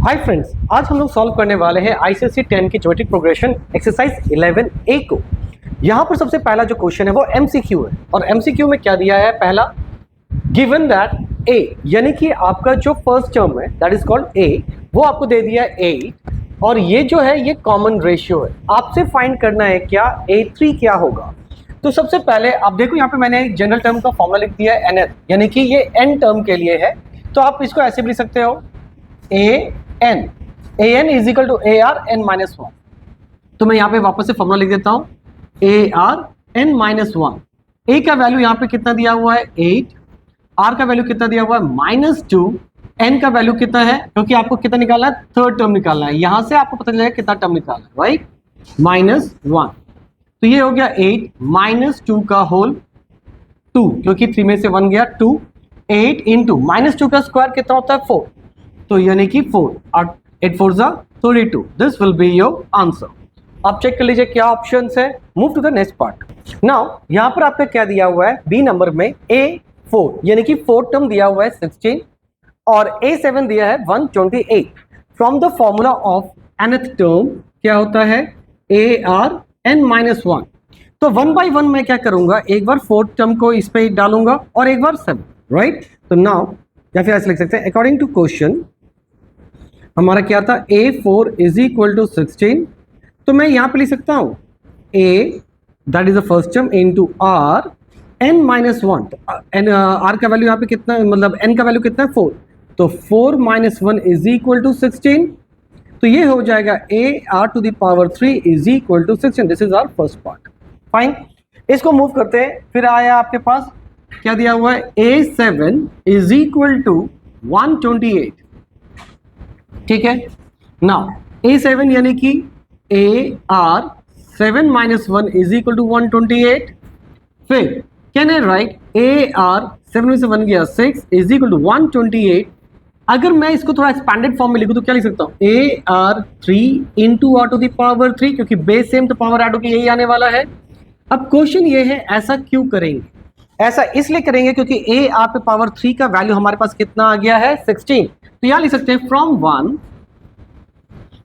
Hi friends, आज हम लोग सॉल्व करने वाले हैं आईसीएसई 10 की ज्योमेट्रिक प्रोग्रेशन एक्सरसाइज 11A को। यहाँ पर सबसे पहला जो क्वेश्चन है वो एमसीक्यू है और एमसीक्यू में क्या दिया है, पहला गिवन दैट ए, यानी कि आपका जो फर्स्ट टर्म है दैट इज कॉल्ड ए, वो आपको दे दिया है 8 और ये जो है ये कॉमन रेशियो है। आपसे फाइंड करना है क्या A3 क्या होगा। तो सबसे पहले आप देखो यहाँ पे मैंने एक जनरल टर्म का फॉर्मूला लिख दिया है nth, यानी कि ये n टर्म के लिए है। तो आप इसको ऐसे भी लिख सकते हो an is equal to AR(n-1). तो मैं यहाँ पे वापस से फॉर्मूला लिख देता हूँ AR(n-1). a का वैल्यू यहाँ पे कितना दिया हुआ है 8, r का वैल्यू कितना दिया हुआ है -2, n का वैल्यू कितना है, क्योंकि आपको कितना निकालना है, थर्ड टर्म निकालना है। यहां से आपको पता चलेगा कितना टर्म निकालना है, राइट, -1। तो ये हो गया 8 -2 का होल 2, क्योंकि 3 में से 1 गया 2, 8 इंटू -2 का स्क्वायर कितना होता है 4, तो यानी कि 4 और 8 4 जा 32। This will be your answer. अब चेक कर लीजिए क्या ऑप्शंस है। Move to the next part. Now यहां पर आपका क्या दिया हुआ है, बी नंबर में A4 यानी कि 4 टर्म दिया हुआ है 16 और A7 दिया है 128। From the formula of nth term क्या होता है AR(n-1). तो 1 by 1 मैं क्या करूंगा, एक बार 4th टर्म को इस पे डालूंगा और एक बार 7, राइट। तो नाउ या फिर ऐसे लिख सकते हैं, अकॉर्डिंग टू क्वेश्चन हमारा क्या था, A4 इज इक्वल टू 16। तो मैं यहां पे लिख सकता हूं A that is the first term into R(n-1). R का वैल्यू यहाँ पे कितना, मतलब n का वैल्यू कितना है 4, तो 4 - 1 इज इक्वल टू 16। तो ये हो जाएगा AR⁴ is equal to 16। This is our first part. Fine, इसको मूव करते हैं। फिर आया आपके पास क्या दिया हुआ है, A7 इज इक्वल टू 128। ठीक है, नाउ A7 यानी कि AR(7 - 1) इज इक्वल टू 128। फिर कैन आई राइट AR(7 में से 1 गया 6) इज इक्वल टू 128। अगर मैं इसको थोड़ा एक्सपैंडेड फॉर्म में लिखूं तो क्या लिख सकता हूं, AR3 इंटू R⁴, क्योंकि बेस सेम तो पावर ऐड होकर यही आने वाला है। अब क्वेश्चन ये है, ऐसा क्यों करेंगे, ऐसा इसलिए करेंगे क्योंकि AR⁴ का वैल्यू हमारे पास कितना आ गया है 16। तो यहां लिख सकते हैं from 1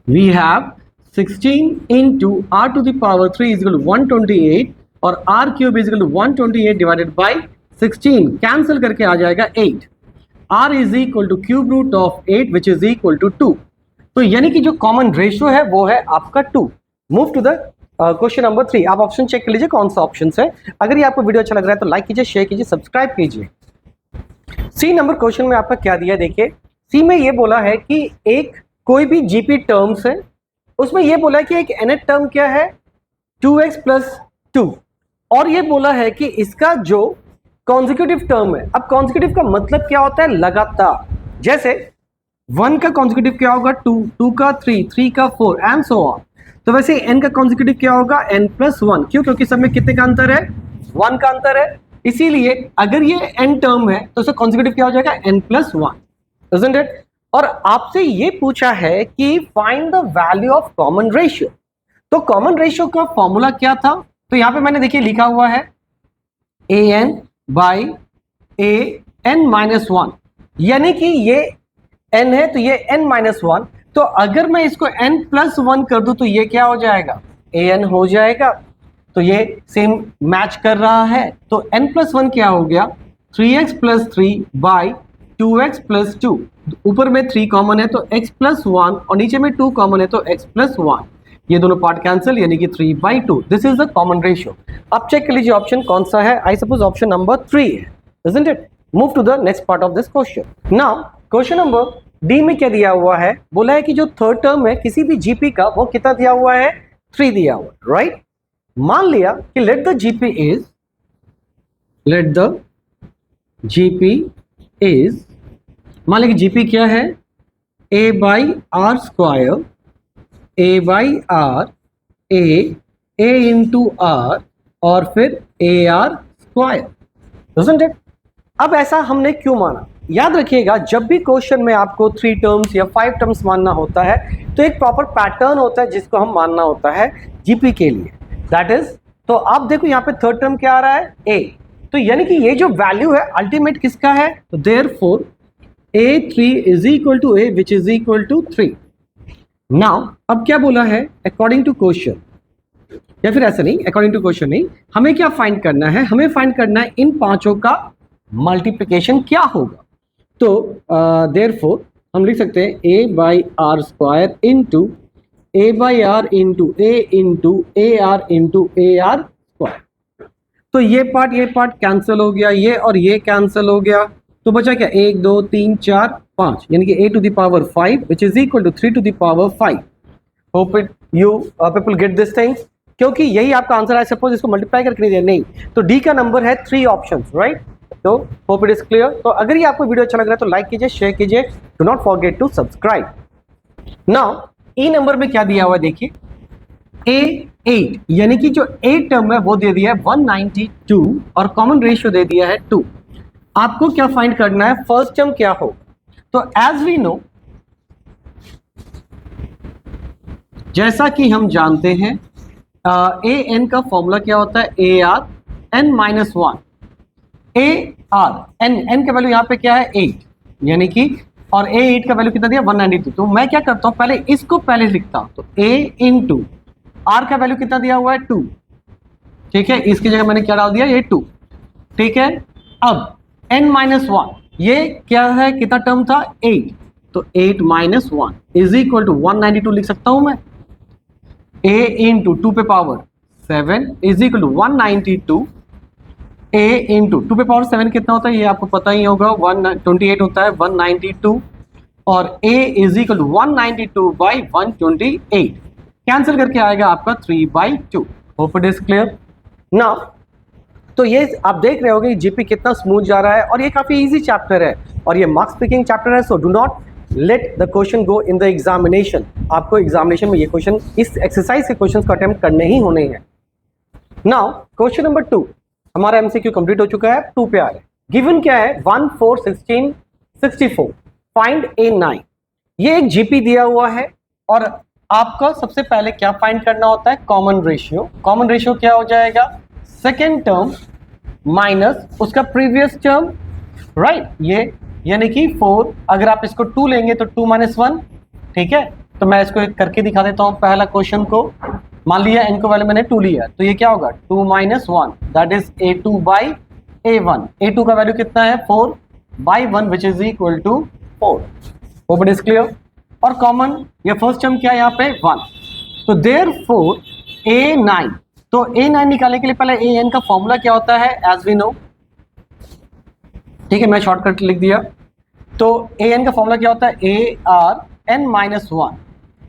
we have 16 into R⁴ is equal to 128 और R³ is equal to 128 divided by 16, cancel करके आ जाएगा 8। R is equal to cube root of 8 which is equal to 2। तो यानी कि जो कॉमन रेशियो है वो है आपका 2। Move to the question number 3। आप ऑप्शन चेक कर लीजिए कौन सा ऑप्शन है। अगर ये आपको वीडियो अच्छा लग रहा है तो लाइक कीजिए, शेयर कीजिए, सब्सक्राइब कीजिए। सी नंबर क्वेश्चन में आपका क्या दिया, देखिए सी में ये बोला है कि एक कोई भी जीपी टर्म्स है, उसमें ये बोला है कि एक nth टर्म क्या है 2x + 2 और ये बोला है कि इसका जो कॉन्जिक्यूटिव टर्म है। अब कॉन्जिक्यूटिव का मतलब क्या होता है, लगातार। जैसे 1 का कॉन्जिक्यूटिव क्या होगा 2, 2 का 3, 3 का 4 एंड सो ऑन। तो वैसे n का कॉन्जिक्यूटिव क्या होगा n+1। क्यों, क्योंकि सब में कितने का अंतर है, 1 का अंतर है। इसीलिए अगर ये n टर्म है तो उसका कॉन्जिक्यूटिव क्या हो जाएगा n+1, isn't it? और आपसे ये पूछा है कि find the value of common ratio. तो कॉमन रेशियो का फॉर्मूला क्या था, तो यहां पे मैंने देखिए लिखा हुआ है AN/AN-1, यानी कि ये n है तो ये n-1। तो अगर मैं इसको n+1 कर दूं तो ये क्या हो जाएगा, AN हो जाएगा। तो ये सेम मैच कर रहा है। तो n+1 क्या हो गया 3x + 3 बाई 2x + 2। ऊपर में 3 कॉमन है तो x+1 और नीचे में 2 कॉमन है तो x+1। ये दोनों पार्ट कैंसिल, यानी कि 3/2। This is the common ratio. अब चेक कर लीजिए ऑप्शन कौन सा है। आई सपोज ऑप्शन नंबर 3 है, isn't it? Move to the next part of this question. Now question number D में क्या दिया हुआ है, बोला है कि जो थर्ड टर्म है किसी भी जीपी का वो कितना दिया हुआ है 3 दिया हुआ है, राइट। मान लिया कि लेट द जीपी इज, मान लिया कि जीपी क्या है A/R², A/R, A into R और फिर AR², isn't it? अब ऐसा हमने क्यों माना, याद रखिएगा जब भी क्वेश्चन में आपको 3 टर्म्स या 5 टर्म्स मानना होता है तो एक प्रॉपर पैटर्न होता है जिसको हम मानना होता है जीपी के लिए, दैट इज। तो आप देखो यहाँ पे थर्ड टर्म क्या आ रहा है A, तो यानी कि ये जो वैल्यू है अल्टीमेट किसका है, तो therefore A3 is equal to A which is equal to 3। Now अब क्या बोला है, अकॉर्डिंग टू क्वेश्चन, या फिर ऐसा नहीं, अकॉर्डिंग टू क्वेश्चन नहीं, हमें क्या फाइंड करना है, हमें फाइंड करना है इन पांचों का मल्टीप्लिकेशन क्या होगा। तो देयरफॉर हम लिख सकते हैं a by R square into A by R into A R into A R square. तो ये पार्ट कैंसिल हो गया, ये और ये कैंसिल हो गया, तो बचा क्या, 1 2 3 4 5, यानी कि a to the power 5 which is equal to 3 to the power 5। Hope it you people get this things, क्योंकि यही आपका आंसर है। सपोज इसको मल्टीप्लाई करके नहीं दिया, नहीं, तो डी का नंबर है 3 ऑप्शंस, राइट। तो होप इट इज क्लियर। तो अगर ये आपको वीडियो अच्छा लग रहा है तो लाइक कीजिए, शेयर कीजिए, do not forget to subscribe. Now E number में क्या दिया हुआ है देखिए, A8, यानी कि जो ए टर्म है वो दे दिया है 192 और कॉमन रेशियो दे दिया है 2। आपको क्या फाइंड करना है, फर्स्ट टर्म क्या हो। तो एज वी नो, जैसा कि हम जानते हैं ए एन का फॉर्मूला क्या होता है, A R N minus 1। A R N, N का वैल्यू यहाँ पे क्या है 8, यानी कि, और A8 का वैल्यू कितना दिया 192। तो मैं क्या करता हूं, पहले इसको पहले लिखता हूं, तो A इंटू आर का वैल्यू कितना दिया हुआ है 2, ठीक है, इसकी जगह मैंने क्या डाल दिया, ये 2, ठीक है। अब n माइनस 1, ये क्या है, कितना टर्म था 8, तो 8 माइनस 1 इज इक्वल टू 192 लिख सकता हूं मैं। A इंटू 2 पे power 7 is equal to 192। A into 2 पे पावर 7 कितना होता है, ये आपको पता ही होगा, 128 होता है 192, और A is equal to 192 by 128, cancel करके आएगा आपका 3/2। Hope it is clear. Now तो ये आप देख रहे होगे जीपी कितना स्मूथ जा रहा है, और ये काफी इजी चैप्टर है, और ये मार्क्स पिकिंग चैप्टर है। So do not let the question go in the examination. आपको एग्जामिनेशन में ये क्वेश्चन, इस एक्सरसाइज के क्वेश्चन को अटेम्प्ट करने ही होने हैं। नाउ क्वेश्चन नंबर 2, हमारा एमसीक्यू कंप्लीट हो चुका है, 2 पे आ रहे हैं। गिवन क्या है, 1 4 16 64, फाइंड A9। ये एक जीपी दिया हुआ है, और आपका सबसे पहले क्या फाइंड करना होता है, कॉमन रेशियो। कॉमन रेशियो क्या हो जाएगा, सेकेंड टर्म माइनस उसका प्रीवियस टर्म, राइट, ये यानी कि 4, अगर आप इसको 2 लेंगे तो 2 माइनस 1, ठीक है। तो मैं इसको करके दिखा देता हूं पहला क्वेश्चन को। मान लिया n को वैल्यू मैंने 2 लिया, तो ये क्या होगा 2 minus 1, that is A2 by A1। A2 का वैल्यू कितना है 4 by 1 which is equal to 4। Hope it is clear. और कॉमन या फर्स्ट टर्म क्या है यहाँ पे 1, तो देयरफॉर A9, तो A9 निकालने के लिए पहले AN का फॉर्मूला क्या होता है, एज वी नो, ठीक है, मैं शॉर्टकट लिख दिया। तो AN का फॉर्मूला क्या होता है, ARN माइनस 1।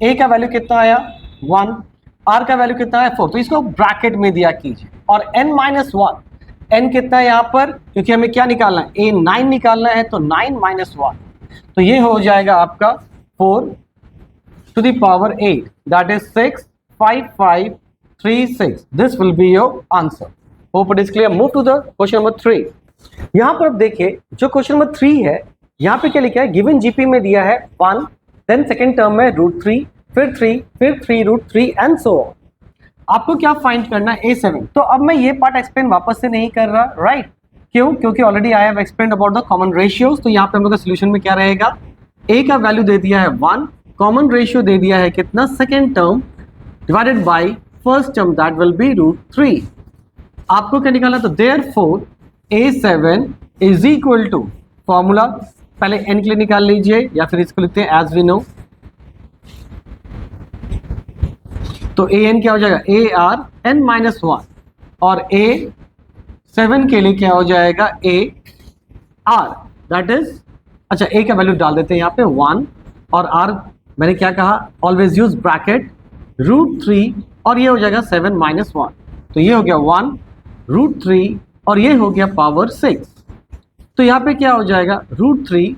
A का वैल्यू कितना आया 1, R का वैल्यू कितना है 4, तो इसको ब्रैकेट में दिया कीजिए, और n माइनस 1, n कितना है यहाँ पर, क्योंकि हमें क्या निकालना है, A9 निकालना है, तो 9 माइनस 1, तो ये हो जाएगा आपका 4 to the power 8, that is 6 5 5 3 6। This will be your answer. Hope it is clear. Move to the question number 3। यहाँ पर आप देखिए, जो क्वेश्चन नंबर 3 है, यहाँ पे क्या लिखा है, गिवन जीपी में दिया है 1, देन सेकेंड टर्म में √3, फिर 3, फिर 3√3 एंड सो ऑन। आपको क्या फाइंड करना है, A7। तो अब मैं ये पार्ट एक्सप्लेन वापस से नहीं कर रहा, राइट, क्यों, क्योंकि already I have explained about the common ratios. तो यहाँ पे हम लोग का सोल्यूशन में क्या रहेगा, A का वैल्यू दे दिया है 1, कॉमन रेशियो दे दिया है कितना, second term divided by first term, that will be √3। आपको क्या निकालना, तो therefore A7 is equal to, formula पहले n के लिए निकाल लीजिए, या फिर इसको लिखते हैं एज वी नो। तो AN क्या हो जाएगा, ARN माइनस 1, और A7 के लिए क्या हो जाएगा, AR, दैट इज, अच्छा A का वैल्यू डाल देते हैं यहाँ पे 1, और R मैंने क्या कहा, ऑलवेज यूज ब्रैकेट, √3, और ये हो जाएगा 7 माइनस 1, तो ये हो गया 1 √3, और ये हो गया पावर 6। तो यहाँ पे क्या हो जाएगा √3,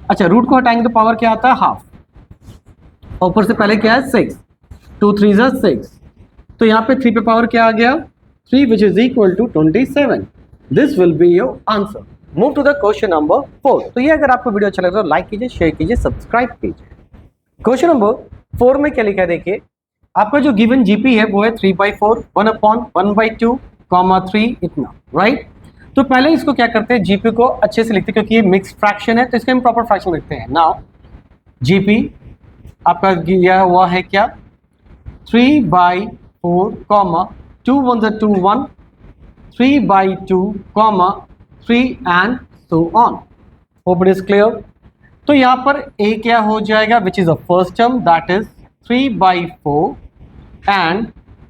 अच्छा रूट को हटाएंगे तो पावर क्या आता है, हाफ, ऊपर से पहले क्या है 6, 2 3 6, तो यहाँ पे 3 पे पावर क्या आ गया 3 which is equal to 27। This will be your answer. Move to the question number 4। तो ये अगर आपको वीडियो अच्छा लग रहा है तो लाइक कीजिए, शेयर कीजिए, सब्सक्राइब कीजिए। क्वेश्चन नंबर 4 में क्या लिखा है देखिए, आपका जो गिवन जीपी है वो है 3/4, 1/1/2, 3 इतना, राइट। तो पहले इसको क्या करते हैं, जीपी को अच्छे से लिखते हैं क्योंकि ये मिक्स फ्रैक्शन है तो इसको हम प्रॉपर फ्रैक्शन लिखते हैं। नाउ जीपी आपका दिया हुआ है क्या, 3/4 comma 2 1 2 1, 3/2 comma 3 and so on. Hope it is clear. तो यहाँ पर a क्या हो जाएगा, which is the first term that is 3/4 and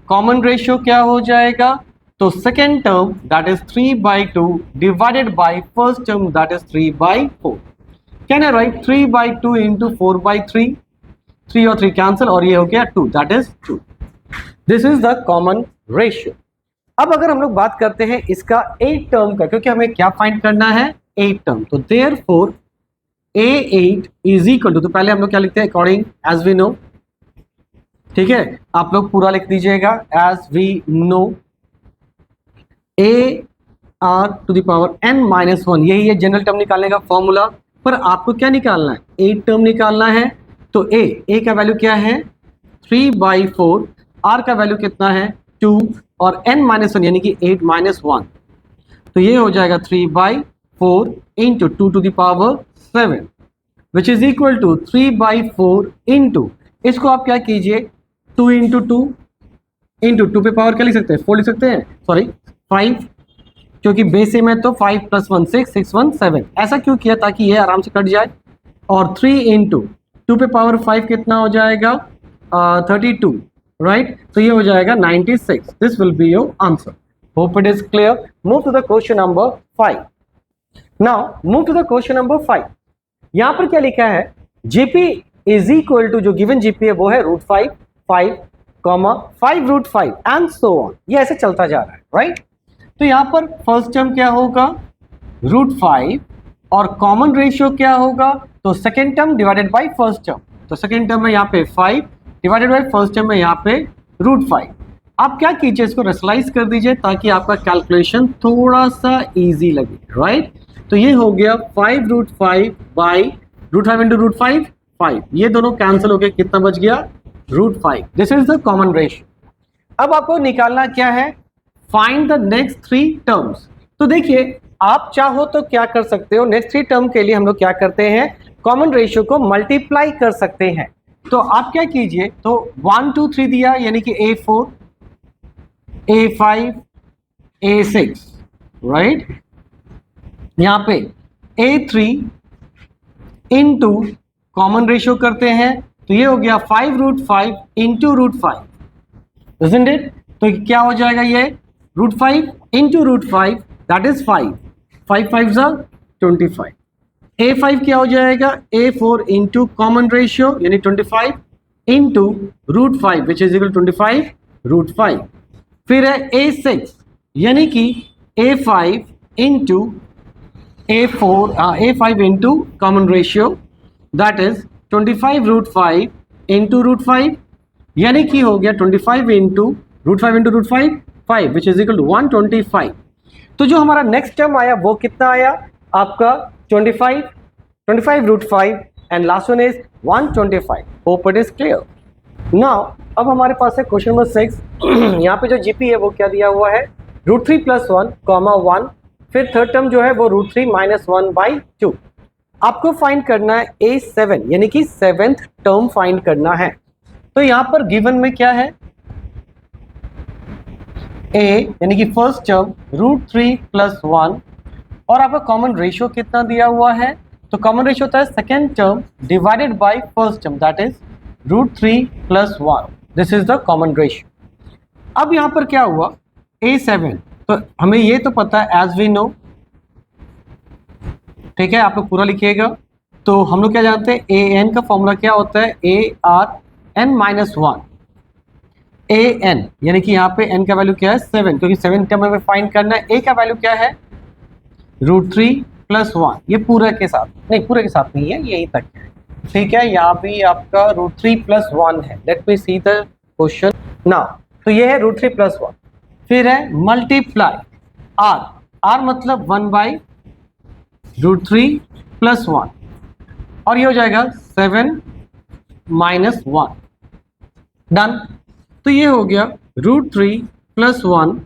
common ratio क्या हो जाएगा, तो second term that is 3/2 divided by first term that is 3/4। Can I right 3/2 into 4/3, 3 और 3 कैंसिल और ये हो गया 2 that is 2। This is the common ratio. अब अगर हम लोग बात करते हैं इसका 8 टर्म का, क्योंकि हमें क्या फाइंड करना है, 8 टर्म, तो therefore A8 is equal to, तो पहले हम लोग क्या लिखते हैं अकॉर्डिंग एज वी नो, ठीक है, आप लोग पूरा लिख दीजिएगा एज वी नो, AR⁻n-1, यही है जनरल टर्म निकालने का फॉर्मूला। पर आपको क्या निकालना है, 8 टर्म निकालना है। तो a का वैल्यू क्या है 3/4, r का वैल्यू कितना है 2 और n-1 यानी कि 8 - 1, तो ये हो जाएगा 3/4 into 2 to the power 7 which is equal to 3/4 into, इसको आप क्या कीजिए 2 इंटू 2 इंटू 2 पे पावर क्या लिख सकते हैं 4 लिख सकते हैं, सॉरी 5, क्योंकि बेस सेम है तो 5 + 1 6, 6 1 7। ऐसा क्यों किया, ताकि ये आराम से कट जाए। और 3 इंटू 2 पे पावर 5 कितना हो जाएगा 32, राइट, तो ये हो जाएगा 96। This will be your answer. Hope it is clear. Move to the question number 5। Now move to the question number 5। यहां पर क्या लिखा है, जीपी इज इक्वल टू, जो गिवन जीपी है वो है √5, 5, 5 √5 एंड सो ऑन, ये ऐसे चलता जा रहा है, राइट। तो यहां पर फर्स्ट टर्म क्या होगा √5 और कॉमन रेशियो क्या होगा, तो second term divided by first term, तो सेकेंड टर्म में यहाँ पे 5 डिवाइडेड बाय फर्स्ट टर्म में यहाँ पे √5। आप क्या कीजिए, इसको रेशनलाइज कर दीजिए ताकि आपका कैलकुलेशन थोड़ा सा इजी लगे, राइट। तो ये हो गया 5 √5 बाई √5 इंटू √5 5, ये दोनों कैंसिल हो गए, कितना बच गया √5। This is the common ratio. अब आपको निकालना क्या है, फाइंड द नेक्स्ट 3 टर्म्स। तो देखिए आप चाहो तो क्या कर सकते हो, नेक्स्ट 3 टर्म के लिए हम लोग क्या करते हैं, कॉमन रेशियो को मल्टीप्लाई कर सकते हैं। तो आप क्या कीजिए, तो 1 2 3 दिया यानी कि A4 A5 A6, राइट, यहां पे A3 इंटू कॉमन रेशियो करते हैं, तो ये हो गया 5 √5 इंटू √5, isn't it? तो क्या हो जाएगा, ये √5 इंटू √5 दैट इज 5, 5 5 25। A5 क्या हो जाएगा, A4 इंटू कॉमन रेशियो यानी 25 इंटू √5 विच इज इक्वल 25 √5। फिर है A6 यानी कि A5 into A5 into common ratio that is 25 √5 into √5 यानी कि हो गया 25 into √5 into √5 5 which is equal to 125। तो जो हमारा नेक्स्ट टर्म आया वो कितना आया आपका 25 √5 and last one is 125। Hope it is clear. Now अब हमारे पास है क्वेश्चन नंबर 6। यहाँ पे जो जीपी है वो क्या दिया हुआ है √3 + 1, 1, फिर थर्ड टर्म जो है वो √3 - 1/2। आपको फाइंड करना है A7 यानी कि 7th टर्म फाइंड करना है। तो यहां पर गिवन में क्या है, A यानी कि फर्स्ट टर्म √3 + 1 और आपका कॉमन रेशियो कितना दिया हुआ है, तो कॉमन रेशियो होता है second term divided by first term that is √3 + 1। This is the common ratio. अब यहां पर क्या हुआ A7, तो हमें ये तो पता है एज वी नो, ठीक है, आप लोग पूरा लिखिएगा। तो हम लोग क्या जानते हैं AN का फॉर्मूला क्या होता है ARn-1 AN यानी कि यहाँ पे n का वैल्यू क्या है 7, क्योंकि 7 टर्म में फाइंड करना है। A का वैल्यू क्या है √3 + 1, ये पूरे के साथ नहीं, पूरे के साथ नहीं है, यहीं तक है, ठीक है। यहाँ भी आपका √3 + 1 है। Let me see the question now. तो ये है √3 + 1, फिर है मल्टीप्लाई R मतलब 1/√3 + 1 और ये हो जाएगा 7 - 1 डन। तो ये हो गया √3 + 1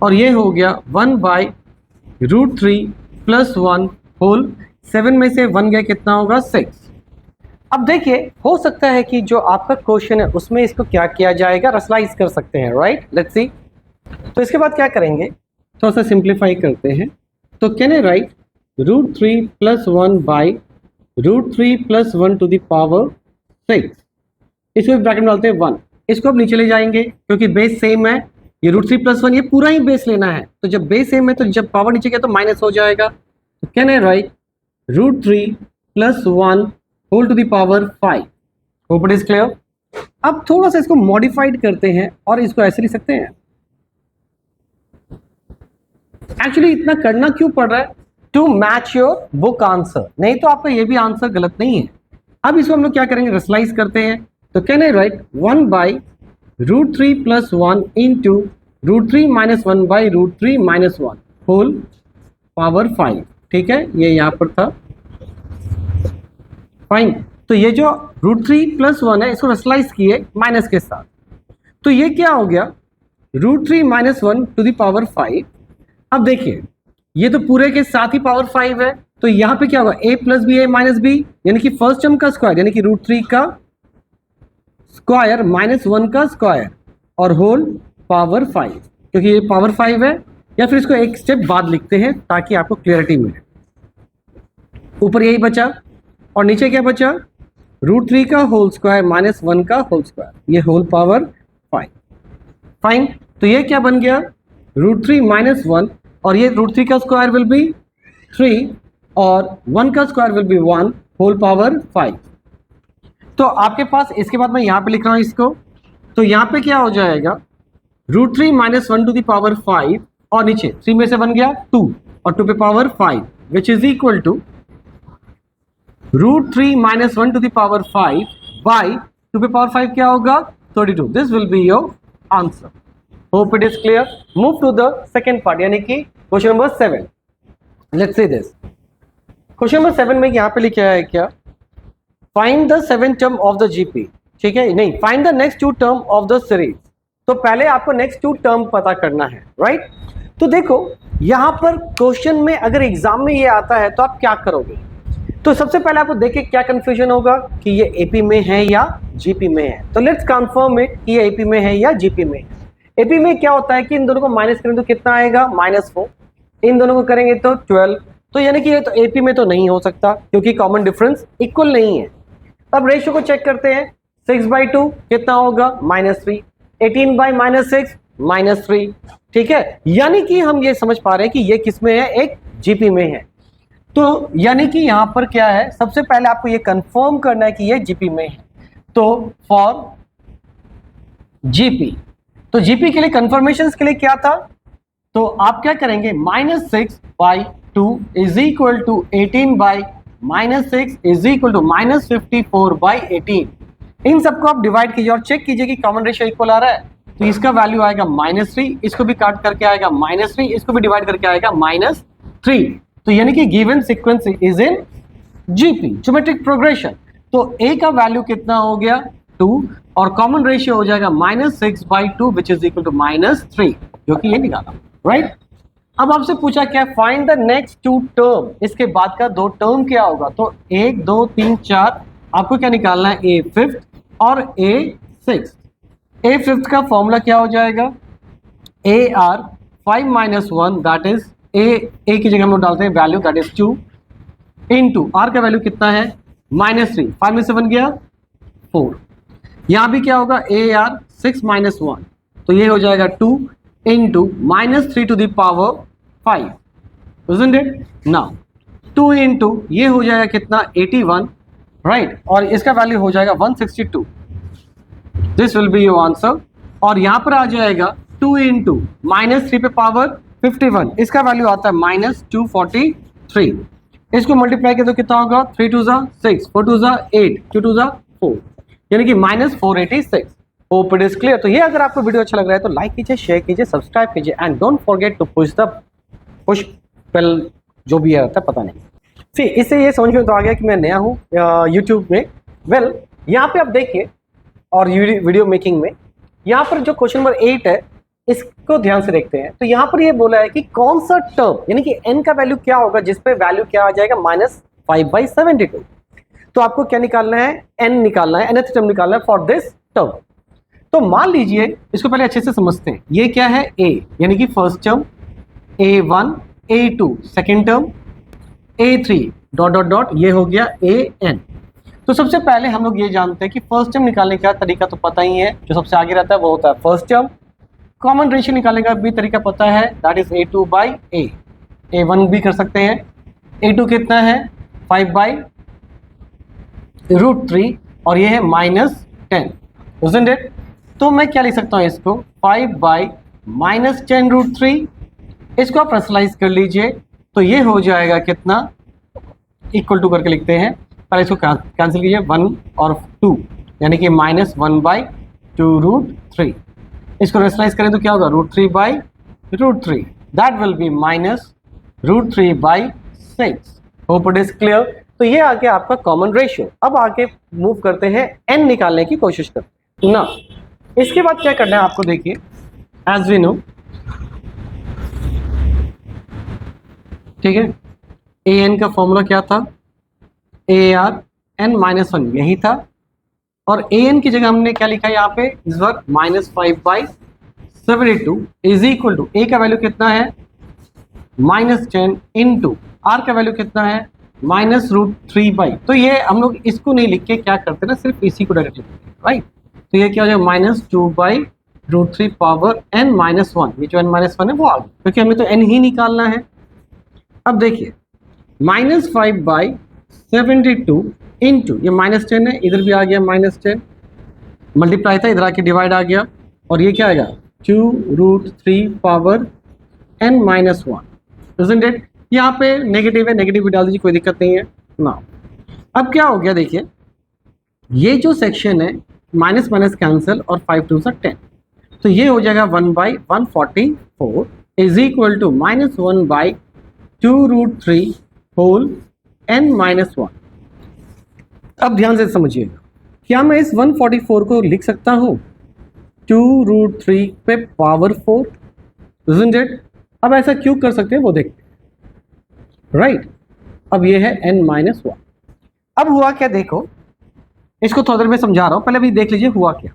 और ये हो गया 1/√3 √3 + 1 होल 7 में से 1 गया कितना होगा 6। अब देखिए हो सकता है कि जो आपका क्वेश्चन है उसमें इसको क्या किया जाएगा, रसलाइज कर सकते हैं, राइट। Let's see. तो इसके बाद क्या करेंगे, थोड़ा सा सिंप्लीफाई करते हैं। तो can I write √3 + 1 by √3 + 1 to the power 6। इसको ब्रैकेट में डालते हैं 1। इसको अब नीचे ले जाएंगे क्योंकि बेस सेम है। ये √3 + 1 ये पूरा ही बेस लेना है, तो जब बेस सेम है तो जब पावर नीचे गया तो माइनस हो जाएगा। तो can I write √3 + 1 whole to the power 5। Hope it is clear. अब थोड़ा सा इसको मॉडिफाइड करते हैं और इसको ऐसे लिख सकते हैं। एक्चुअली इतना करना क्यों पड़ रहा है, to match your book answer, नहीं तो आपका ये भी आंसर गलत नहीं है। अब इसको हम लोग क्या करेंगे, रसलाइज करते हैं। तो can I write 1 by √3 + 1 into √3 - 1 by √3 - 1 whole power 5। ठीक है, ये यहाँ पर था, फाइन। तो ये जो √3 + 1 है इसको रसलाइज किए माइनस के साथ, तो ये क्या हो गया √3 - 1 टू द पावर 5। अब देखिए ये तो पूरे के साथ ही पावर 5 है, तो यहाँ पे क्या होगा a + b a - b, यानी कि फर्स्ट टर्म का स्क्वायर यानी कि √3 का स्क्वायर -1 का स्क्वायर और होल पावर 5, क्योंकि ये पावर 5 है। या फिर इसको एक स्टेप बाद लिखते हैं ताकि आपको क्लियरिटी मिले। ऊपर यही बचा और नीचे क्या बचा, √3 का होल स्क्वायर -1 का होल स्क्वायर, ये होल पावर 5। फाइन, तो ये क्या बन गया √3 - 1 और ये √3 का स्क्वायर विल बी 3 और 1 का square will be 1 whole power 5। तो आपके पास इसके बाद मैं यहाँ पे लिख रहा हूँ इसको, तो यहाँ पे क्या हो जाएगा √3 - 1 टू द पावर 5 और नीचे 3 में से बन गया 2 और 2 पे power 5 which is equal to √3 - 1 to the power 5 by 2 पे पावर 5 क्या होगा 32। This will be your answer. Hope it is clear. Move to the second part यानी कि question number 7। Let's see this. Question number 7 में यहाँ पे लिखा है क्या, find the 7th term of the GP. ठीक है, नहीं, find the next 2 term of the series. तो पहले आपको नेक्स्ट 2 टर्म पता करना है, राइट। तो देखो यहां पर क्वेश्चन में अगर एग्जाम में ये आता है तो आप क्या करोगे, तो सबसे पहले आपको देखिए क्या कंफ्यूजन होगा कि ये एपी में है या जीपी में है। तो लेट्स कंफर्म इट कि ये एपी में है या जीपी में है। एपी में क्या होता है कि इन दोनों को माइनस करें तो कितना आएगा -4, इन दोनों को करेंगे तो 12, तो यानी कि ये तो एपी में तो नहीं हो सकता क्योंकि कॉमन डिफरेंस इक्वल नहीं है। अब रेशियो को चेक करते हैं, 6/2 कितना होगा -3, 18/6 -3। ठीक है, यानी कि हम ये समझ पा रहे हैं कि ये किस में है, एक जीपी में है। तो यानी कि यहां पर क्या है, सबसे पहले आपको ये कंफर्म करना है कि ये जीपी में है। तो फॉर जीपी, तो जीपी के लिए कंफर्मेशन के लिए क्या था, तो आप क्या करेंगे -6/2 is equal to 18/6 is equal to -54/18। इन सबको आप डिवाइड कीजिए और चेक कीजिए कि कॉमन रेशियो इक्वल आ रहा है। तो इसका वैल्यू आएगा -3, इसको भी काट करके आएगा -3, इसको भी डिवाइड करके आएगा -3। तो यानी कि given sequence is in GP, geometric progression. तो a का वैल्यू कितना हो गया 2 और कॉमन रेशियो हो जाएगा -6/2 विच इज इक्वल टू -3, जो कि ये निकाला, राइट। अब आपसे पूछा क्या, फाइंड द नेक्स्ट 2 टर्म, इसके बाद का 2 टर्म क्या होगा। तो 1 2 3 4 आपको क्या निकालना है, a 5th और a 6th। a 5th का फॉर्मूला क्या हो जाएगा, AR 5 - 1 दैट इज a की जगह हम लोग डालते हैं value that is 2 into r का वैल्यू कितना है -3, 5 में से बन गया 4। यहां भी क्या होगा AR 6 - 1, तो ये हो जाएगा 2 into -3 to the power 5, isn't it? Now 2 into ये हो जाएगा कितना 81, राइट, और इसका वैल्यू हो जाएगा 162। This will be your answer. और यहां पर आ जाएगा 2 इंटू -3 पे पावर 51, इसका वैल्यू आता है -243। इसको मल्टीप्लाई कर दो कितना होगा 3 2 6, 4 2 8, 2 2 4, यानी कि -486। Hope it is clear. तो ये अगर आपको वीडियो अच्छा लग रहा है तो लाइक कीजिए, शेयर कीजिए, सब्सक्राइब कीजिए and don't forget to push bell, जो भी है पता नहीं। सी इससे ये समझ में तो आ गया कि मैं नया हूँ यूट्यूब में। वेल यहाँ पे आप देखिए और वीडियो मेकिंग में यहाँ पर जो क्वेश्चन नंबर 8 है इसको ध्यान से देखते हैं। तो यहाँ पर ये बोला है कि कौन सा टर्म यानी कि n का वैल्यू क्या होगा जिसपे वैल्यू क्या आ जाएगा -5/72। तो आपको क्या निकालना है, n निकालना है, nth टर्म निकालना है फॉर दिस टर्म। तो मान लीजिए इसको पहले अच्छे से समझते हैं, ये क्या है a यानी कि first term, a1 a2 second term, a3 dot dot dot ये हो गया an। तो सबसे पहले हम लोग ये जानते हैं कि फर्स्ट टर्म निकालने का तरीका तो पता ही है, जो सबसे आगे रहता है वो होता है फर्स्ट टर्म। कॉमन रेशियो निकालने का भी तरीका पता है, दैट इज a2/a। a1 भी कर सकते हैं, a2 कितना है 5/√3 और ये है -10, isn't it? तो मैं क्या लिख सकता हूँ इसको 5/-10√3। इसको आप रेशनलाइज कर लीजिए तो ये हो जाएगा कितना, इक्वल टू करके लिखते हैं, पहले इसको कैंसिल कीजिए 1 और 2 यानी कि -1/2√3। इसको रेशनलाइज करें तो क्या होगा √3/√3, that will B -√3/6। Hope it is clear. तो ये आगे आपका कॉमन रेशियो। अब आगे मूव करते हैं n निकालने की कोशिश करते हैं ना। इसके बाद क्या करना है आपको, देखिए एज वी नो, ठीक है, an का फॉर्मूला क्या था, ARn-1 यही था, और an की जगह हमने क्या लिखा है यहाँ पे इस बार -5/72 इज इक्वल टू a का वैल्यू कितना है -10 इंटू r का वैल्यू कितना है -√3/। तो ये हम लोग इसको नहीं लिख के क्या करते ना, सिर्फ इसी को डायरेक्ट लिखते हैं, राइट। तो ये क्या हो जाएगा -2/√3 पावर n-1, ये जो n-1 है वो आ गया, क्योंकि हमें तो n ही निकालना है। अब देखिए -5/72 इंटू ये -10 है, इधर भी आ गया -10, मल्टीप्लाई था इधर आके डिवाइड आ गया, और ये क्या आएगा 2√3 पावर n-1, isn't it? यहाँ पे नेगेटिव है, नेगेटिव भी डाल दीजिए, कोई दिक्कत नहीं है ना। अब क्या हो गया, देखिए ये जो सेक्शन है माइनस माइनस कैंसिल और 5 2 10, तो ये हो जाएगा 1/144 is equal to -1/2√3 whole n-1। अब ध्यान से समझिएगा, क्या मैं इस 144 को लिख सकता हूँ 2√3 पे पावर 4, isn't it? अब ऐसा क्यों कर सकते हैं वो देखते हैं, राइट। अब ये है n-1। अब हुआ क्या, देखो इसको थोड़ी देर में समझा रहा हूँ, पहले अभी देख लीजिए हुआ क्या।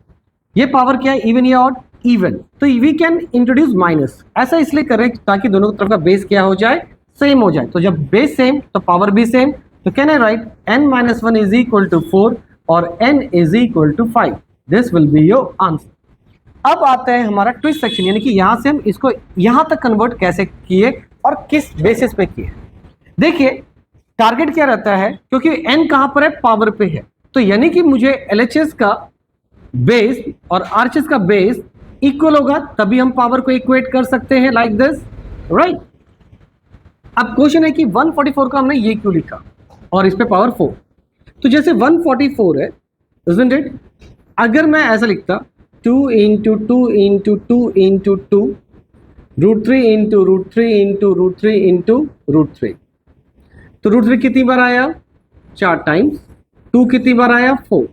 ये पावर क्या है, इवन या ऑड, इवन। तो वी कैन इंट्रोड्यूस माइनस, ऐसा इसलिए करें ताकि दोनों तरफ का बेस क्या हो जाए, सेम हो जाए। तो जब बेस सेम तो पावर भी सेम, तो can I write n-1 is equal to 4 और n is equal to 5। This will be your answer. अब आता है हमारा ट्विस्ट सेक्शन, यानी कि यहां से हम इसको यहां तक कन्वर्ट कैसे किए और किस बेसिस पे किए। देखिए टारगेट क्या रहता है, क्योंकि n कहां पर है, पावर पे है, तो यानी कि मुझे LHS का बेस और RHS का बेस इक्वल होगा, तभी हम पावर को इक्वेट कर सकते हैं लाइक दिस, राइट। अब क्वेश्चन है कि 144 का हमने ये क्यों लिखा और इस पे पावर 4। तो जैसे 144 है, isn't it? अगर मैं ऐसा लिखता 2 into 2 into 2 into 2 √3 into √3 into √3 into √3, तो √3 कितनी बार आया, 4 टाइम्स, 2 कितनी बार आया, 4।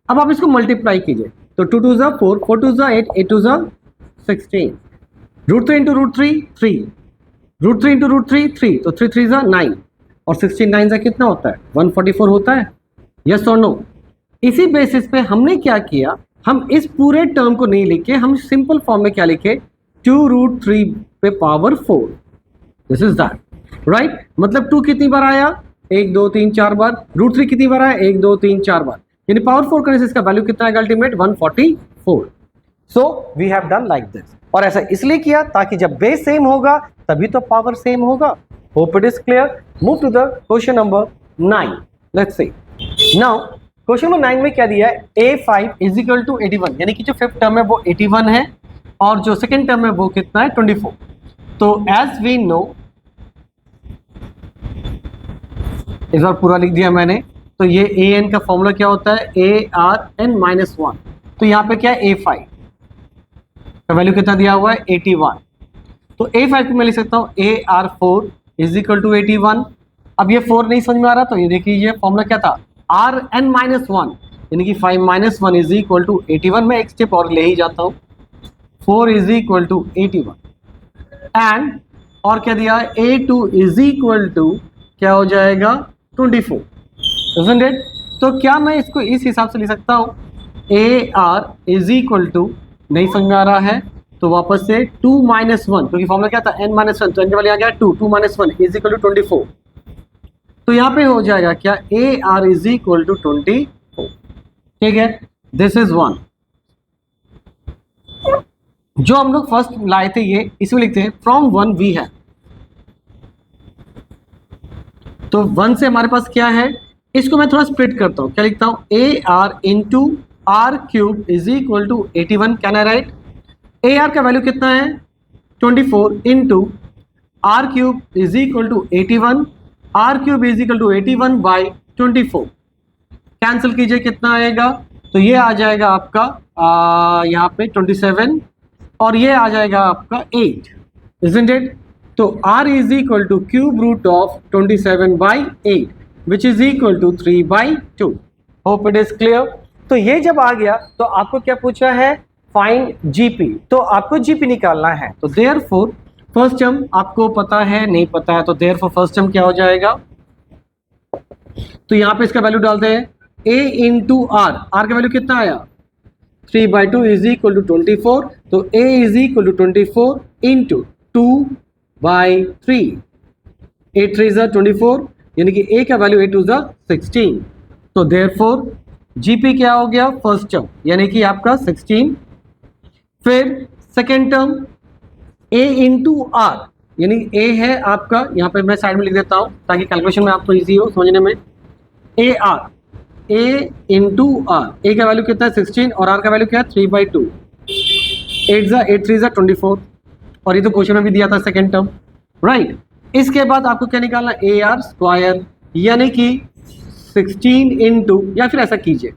अब आप इसको मल्टीप्लाई कीजिए, तो 2 2 ज़ा 4, 4 2 ज़ा 8, 8 2 ज़ा 16, √3 इंटू √3 3, √3 इंटू √3 3, तो 3 3 ज़ा 9, और 16 9 ज़ा कितना होता है, 144 होता है, यस और नो। इसी बेसिस पे हमने क्या किया, हम इस पूरे टर्म को नहीं लिखे, हम सिंपल फॉर्म में क्या लिखे 2√3 पे power 4, this is that, right. मतलब 2 कितनी बार आया, 1 2 3 4 बार, √3 कितनी बार आया, 1 2 3 4 बार, यानी पावर 4 करने से इसका वैल्यू कितना है ultimate 144। So we have done like this, और ऐसा इसलिए किया ताकि जब बेस सेम होगा तभी तो पावर सेम होगा। Hope it is clear. Move to the question number 9, let's see. Now question number 9 में क्या दिया है, A5 इज इक्वल टू 81, यानी कि जो फिफ्थ टर्म है वो 81 है और जो सेकेंड टर्म है वो कितना है 24। तो एज वी नो, इस बार पूरा लिख दिया मैंने, तो ये an का फॉर्मूला क्या होता है, ARn-1। तो यहाँ पे क्या है, A5 का वैल्यू कितना दिया हुआ है 81, तो A5 को मैं लिख सकता हूँ AR4 इज इक्वल टू 81। अब ये 4 नहीं समझ में आ रहा, तो ये देख लीजिए फॉर्मूला क्या था, Rn-1 यानी कि 5 - 1 इज इक्वल टू 81। मैं एक स्टेप और ले ही जाता हूँ, 4 इज इक्वल टू 81 एंड और क्या दिया है, A2 इज इक्वल टू क्या हो जाएगा 24, isn't it? तो क्या मैं इसको इस हिसाब से लिख सकता हूँ, AR इज इक्वल टू, नहीं समझ में आ रहा है तो वापस से 2 माइनस 1, क्योंकि फॉर्मूला क्या था n माइनस 1, तो n के वाले आ गया 2 माइनस 1 इज इक्वल टू 24, तो यहाँ पे हो जाएगा क्या AR इज इक्वल टू 24, ठीक है, दिस इज 1। जो हम लोग फर्स्ट लाए थे ये इसमें लिखते हैं फ्रॉम 1 वी है, तो 1 से हमारे पास क्या है, इसको मैं थोड़ा स्प्लिट करता हूँ, क्या लिखता हूँ, AR into R cube is equal to 81, can I write, AR का वैल्यू कितना है 24 into R cube is equal to 81, R cube is equal to 81 by 24, cancel कीजिए कितना आएगा, तो ये आ जाएगा आपका यहाँ पे 27 और ये आ जाएगा आपका 8, isn't it? तो r is equal to cube root of 27 by 8 which is equal to 3 by 2। Hope it is clear. तो ये जब आ गया तो आपको क्या पूछा है, फाइंड जीपी, तो आपको जीपी निकालना है, तो देयरफॉर फर्स्ट टर्म आपको पता है नहीं पता है, तो देयरफॉर फर्स्ट टर्म क्या हो जाएगा, तो यहाँ पे इसका वैल्यू डालते हैं a इंटू आर का वैल्यू कितना आया 3 बाई 2 इज इक्वल टू 24, तो a is equal to 24 into 2 by 3, 8 3 ज़ा 24, यानी कि a का वैल्यू 8 2 ज़ा 16, तो देयरफॉर जीपी क्या हो गया फर्स्ट टर्म यानी कि आपका 16। फिर second term a into R, यानी a है आपका, यहाँ पे मैं साइड में लिख देता हूँ ताकि कैलकुलेशन में आपको इजी हो समझने में, a इंटू आर, a का वैल्यू कितना है 16 और r का वैल्यू क्या है 3 बाई 2, 8 ज़ा 8 3 ज़ा 24, और ये तो क्वेश्चन में भी दिया था सेकेंड टर्म, राइट। इसके बाद आपको क्या निकालना, ए आर स्क्वायर यानी कि 16 इंटू, या फिर ऐसा कीजिए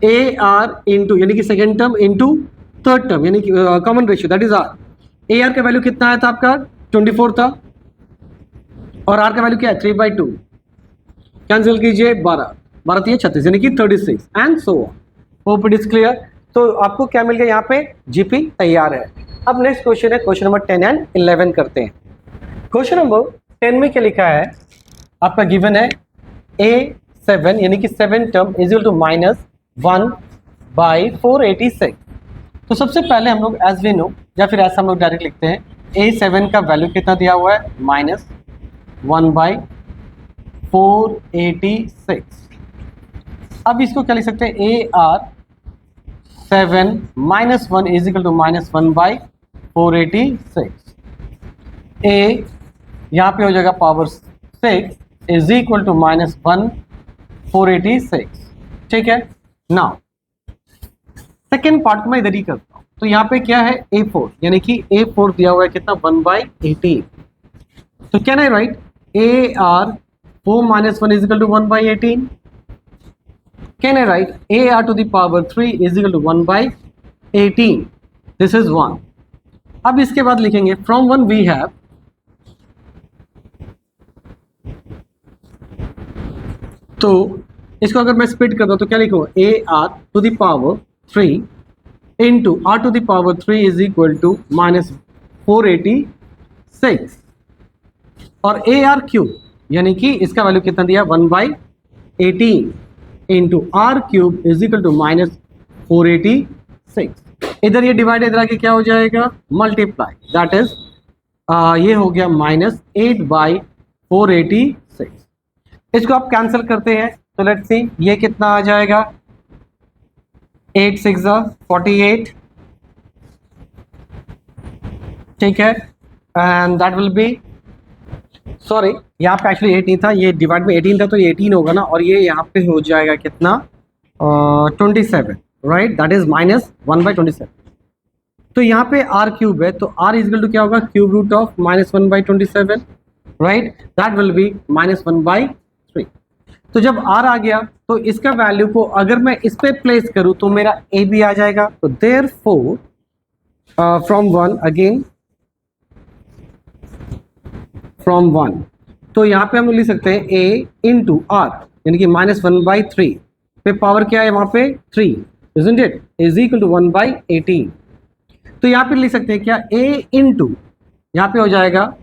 ए आर इंटू यानी कि second term into third term यानी कि common ratio that is R, A R का वैल्यू कितना आया था आपका 24 था और आर का वैल्यू क्या है 3 बाई 2, कैंसिल कीजिए 12 12 3 36 यानी कि 36 and so on. Hope it is clear. तो आपको क्या मिल गया, यहाँ पे जीपी तैयार है। अब नेक्स्ट क्वेश्चन है क्वेश्चन नंबर 10 एंड 11 करते हैं। क्वेश्चन नंबर 10 में क्या लिखा है, आपका गिवन है A7 यानी कि 7 term is equal to -1 by 486। तो सबसे पहले हम लोग एज वी नो या फिर ऐसा हम लोग डायरेक्ट लिखते हैं, A7 का वैल्यू कितना दिया हुआ है -1 बाई 486। अब इसको क्या लिख सकते हैं, AR7 -1 is equal to -1 by 486, A यहाँ पे हो जाएगा पावर 6 इज इक्वल टू -1 486, ठीक है। नाउ सेकेंड पार्ट को मैं इधर ही करता हूँ, तो यहाँ पे क्या है A4 यानी कि A4 दिया हुआ है कितना 1 बाई 18, तो can I write AR4 -1 is equal to 1 by 18, can I write AR to the power 3 is equal to 1 by 18, this is 1। अब इसके बाद लिखेंगे फ्रॉम 1 वी हैव, तो इसको अगर मैं स्प्लिट करता हूं तो क्या लिखूंगा, AR to the power 3 into R to the power 3 is equal to -486 और AR क्यूब यानी कि इसका वैल्यू कितना दिया 1 by 18 into R cube is equal to -486। इधर ये डिवाइड इधर आके क्या हो जाएगा मल्टीप्लाई, दैट इज ये हो गया -8 बाई 486। इसको आप कैंसिल करते हैं तो लेट्स सी ये कितना आ जाएगा, 8 6 48, ठीक है, and that will B, sorry यहाँ पे एक्चुअली 8 नहीं था, ये डिवाइड में 18 था तो ये 18 होगा ना, और ये यहाँ पे हो जाएगा कितना 27, राइट, दैट इज -1 बाई 27। तो यहाँ पे r क्यूब है तो r इज इक्वल टू क्या होगा cube root of -1 by 27, right, that will be -1 by 3। तो जब r आ गया तो इसका वैल्यू को अगर मैं इस पे प्लेस करूं तो मेरा a भी आ जाएगा, तो देयरफॉर फ्रॉम 1 अगेन फ्रॉम 1, तो यहाँ पे हम लिख सकते हैं a इंटू आर यानी कि -1 बाई 3 पे पावर क्या है वहां पे 3, isn't it, is equal to 1 by 18। तो यहाँ पे लिख सकते हैं क्या, a इंटू यहाँ पे हो जाएगा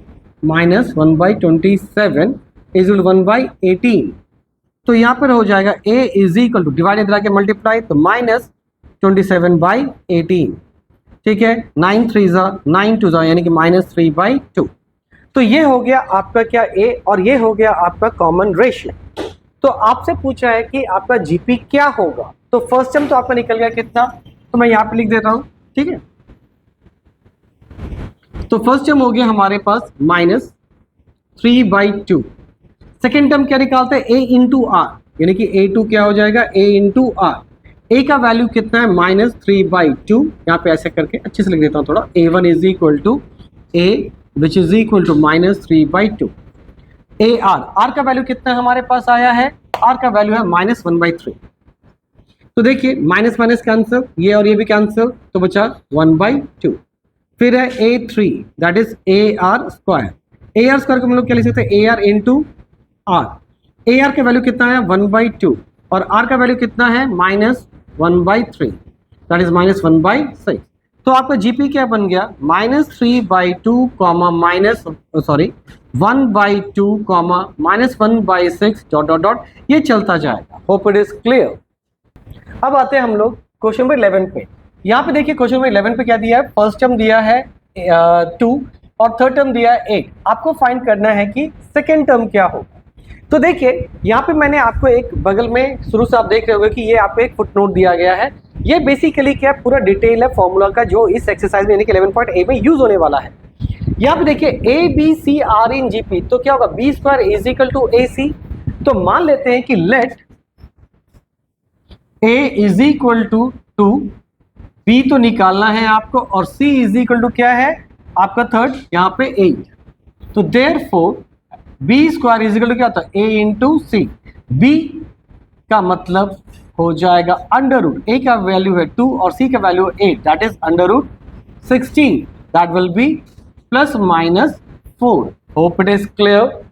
-1/27 इज 1/18। तो यहाँ पर हो जाएगा a is equal to divide इधर आके मल्टीप्लाई, तो -27/18। ठीक है, 9 3 9 2 यानी कि -3/2। तो ये हो गया आपका क्या a, और ये हो गया आपका कॉमन रेशियो। तो आपसे पूछा है कि आपका जीपी क्या होगा, तो फर्स्ट टर्म तो आपका निकल गया कितना, तो मैं यहाँ पे लिख देता हूं। ठीक है, तो फर्स्ट टर्म हो गया हमारे पास -3/2। सेकेंड टर्म क्या निकालते हैं, a इंटू आर, यानी कि a2 क्या हो जाएगा, a इंटू आर। a का वैल्यू कितना है, -3/2। यहाँ पे ऐसे करके अच्छे से लिख देता हूँ थोड़ा, a1 is equal to a which is equal to -3/2। R का वैल्यू कितना हमारे पास आया है, आर का वैल्यू है -1/3। तो देखिए माइनस माइनस कैंसिल, ये और ये भी कैंसिल, तो बचा 1/2। फिर है a3 that is AR square. AR square को हम लोग क्या लिख सकते हैं, AR इंटू आर। AR का वैल्यू कितना है 1/2 और R का वैल्यू कितना है -1/3 दैट इज -1/6। तो आपका जीपी क्या बन गया, -3/2 1/2 -1/6 डॉट डॉट डॉट, ये चलता जाएगा। Hope it is clear. अब आते हैं हम लोग क्वेश्चन नंबर 11 पे। यहाँ पे देखिए क्वेश्चन नंबर 11 पे क्या दिया है, फर्स्ट टर्म दिया है 2 और थर्ड टर्म दिया है 8। आपको फाइंड करना है कि सेकेंड टर्म क्या होगा। तो देखिए यहाँ पे मैंने आपको एक बगल में शुरू से आप देख रहे होंगे कि ये आपको एक फुटनोट दिया गया है। ये बेसिकली क्या पूरा डिटेल है फॉर्मूला का, जो इस एक्सरसाइज में यानी कि 11.a में यूज होने वाला है। यहाँ पे देखिए ABCR इन जीपी, तो क्या होगा, B² is equal to AC। तो मान लेते हैं कि let A is equal to 2, B तो निकालना है आपको, और C इज इक्वल टू क्या है आपका थर्ड, यहाँ पे 8। तो therefore B² is equal to क्या होता है, A इंटू C। B का मतलब हो जाएगा √, A का वैल्यू है 2 और C का वैल्यू है 8, that is √16, that will B +-4। Hope it is clear.